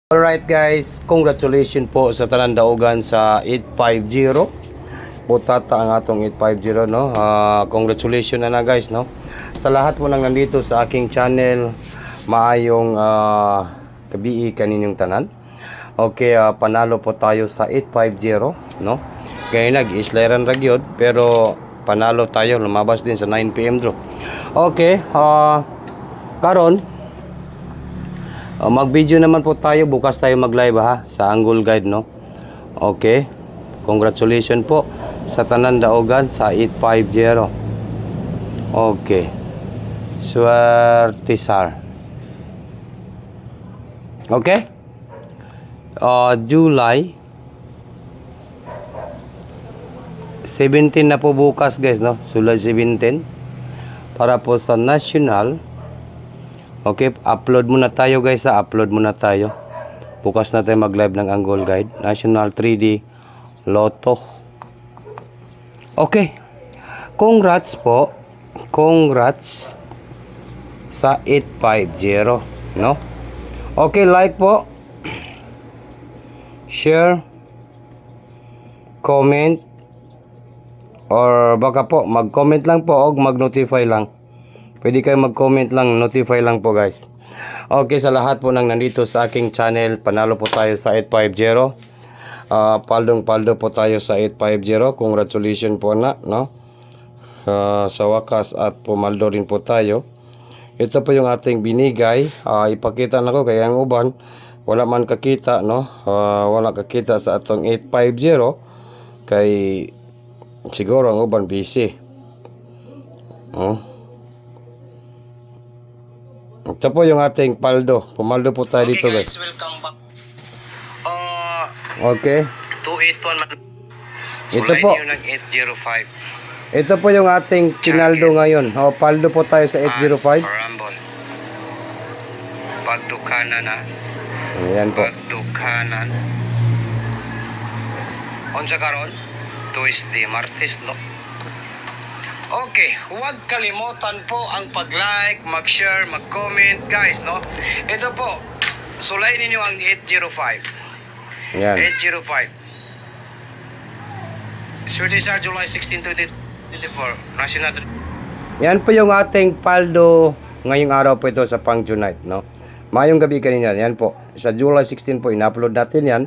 Alright guys, congratulations po sa tanan daugan sa 850. Butata ang atong 850 no. Congratulations na guys no. Sa lahat po nang nandito sa aking channel, maayong gabi kaninyong tanan. Okay, panalo po tayo sa 850 no. Kaya nag-islaran ra gyud pero panalo tayo, lumabas din sa 9 PM draw. Okay, karon mag-video naman po tayo, bukas tayo mag-live ha sa Angle Guide no. Okay. Congratulations po sa tanan daugan sa 850. Okay. Swerte sir. Okay? July 17 na po bukas guys no. July 17 para po sa national. Okay, upload muna tayo guys ha. Upload muna tayo. Bukas na tayo mag-live ng Angle Guide. National 3D Lotto. Okay. Congrats po. Congrats sa 850. No? Okay, like po. Share. Comment. Or baka po, mag-comment lang po o mag-notify lang. Pwede kayo mag-comment lang, notify lang po guys. Okay, sa lahat po nang nandito sa aking channel, panalo po tayo sa 850. Paldong-paldo po tayo sa 850. Congratulations po na, no? Sa wakas at pumaldo rin po tayo. Ito po yung ating binigay. Ipakita na ko kaya ang uban, wala man kakita, no? Wala kakita sa atong 850. Kay siguro ang uban busy. Ito po yung ating paldo. Pumaldo po tayo dito guys. Welcome back. Okay. 281 man. Ito po. Yung nag-805. Ito po yung ating pinaldo ngayon. Paldo po tayo sa 805. Rumble. Pagdukanan na. Ayan po. Pagdukanan. Unsa karon? Tuesday, Martes no. Okay, huwag kalimutan po ang pag-like, mag-share, mag-comment guys, no? Ito po, sulay ninyo ang 805. Ayan. 805. Swerte sa July 16, 2024. National. Yan po yung ating paldo ngayong araw po ito sa Pang Junite, no? Mayong gabi kanina, yan po. Sa July 16 po, in-upload natin yan.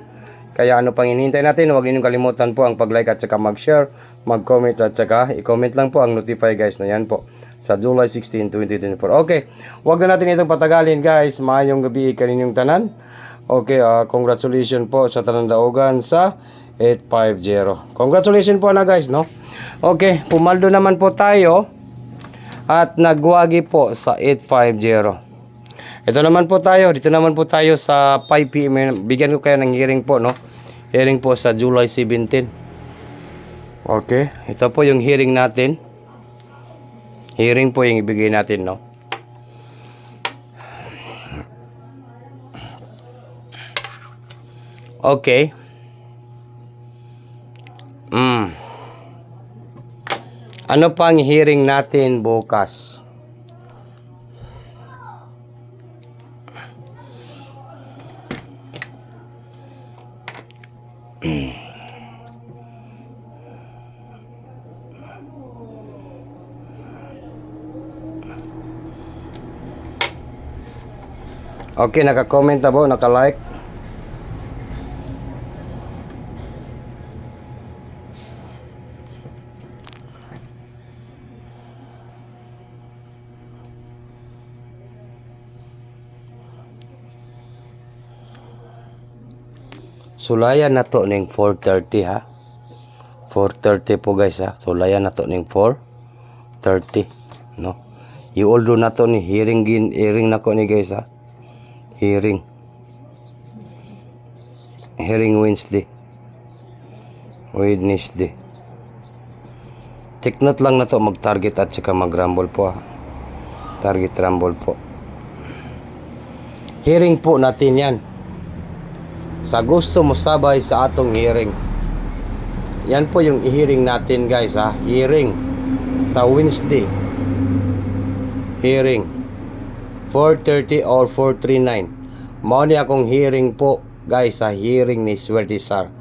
Kaya ano pang hinihintay natin, huwag ninyong kalimutan po ang pag-like at saka mag-share, mag-comment at saka i-comment lang po ang notify guys na yan po sa July 16, 2024. Okay, huwag na natin itong patagalin guys. Mayong gabi kaninyong tanan. Okay, congratulations po sa tanan daugan sa 850. Congratulations po na guys, no? Okay, pumaldo naman po tayo at nagwagi po sa 850. Ito naman po tayo, dito naman po tayo sa 5 PM. Bigyan ko kayo ng hearing po, no? Hearing po sa July 17. Okay, ito po yung hearing natin. Hearing po yung ibigay natin, no? Okay. Ano pang hearing natin bukas? Okay, naka-comment na po, naka-like. Sulayan na to ning 4:30 ha. 4:30 po guys ha. Sulayan na to ning 4:30, no? I-oldo na to ni hearing na ko ni guys ha. Hearing Wednesday. Take note lang na to, mag-target at saka mag-rumble po ha. Target rumble po. Hearing po natin yan. Sa gusto mo sabay sa atong hearing. Yan po yung hearing natin guys ha. Hearing sa Wednesday. Hearing 4:30 or 4:39. Mao ni akong hearing po guys, sa hearing ni Swerte Sar.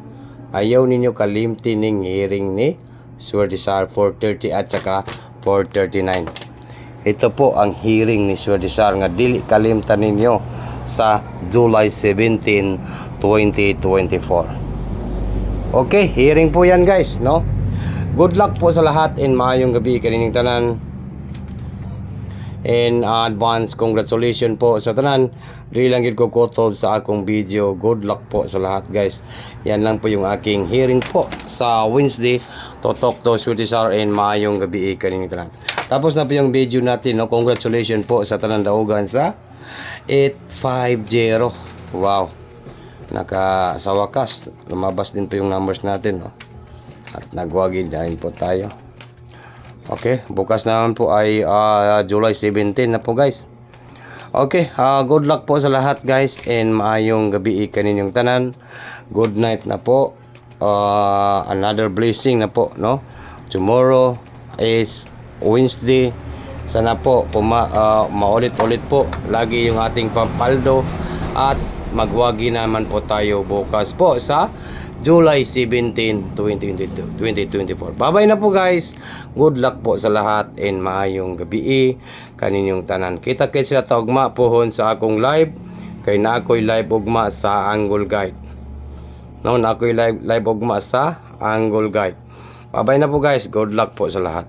Ayaw ninyo kalimti ning hearing ni Swerte Sar 4:30 at saka 4:39. Ito po ang hearing ni Swerte Sar nga dili kalimtan ninyo sa July 17, 2024. Okay, hearing po yan guys, no? Good luck po sa lahat and maayong gabi kanining tanan. In advance, congratulations po sa tanan. Dili lang gid ko kutob sa akong video. Good luck po sa lahat guys. Yan lang po yung aking hearing po sa Wednesday. Totok to Swerte Sar and maayong gabi kanining tanan. Tapos na po yung video natin, no? Congratulations po sa tanan daugan sa 850. Wow. Sa wakas, lumabas din po yung numbers natin, no? At nagwagi dahil po tayo. Okay, bukas naman po ay July 17 na po guys. Okay, good luck po sa lahat guys and maayong gabi kaninyong tanan. Good night na po. Another blessing na po, no? Tomorrow is Wednesday. Sana po maulit-ulit po lagi yung ating papaldo at magwagi naman po tayo bukas po sa July 17, 2024. Bye-bye na po guys. Good luck po sa lahat and maayong gabi kaninyong tanan. Kita-kits sila tagma pohon sa akong live. Kay na ako'y live ugma sa Angle Guide. No, na ako'y live ugma sa Angle Guide. Bye-bye na po guys. Good luck po sa lahat.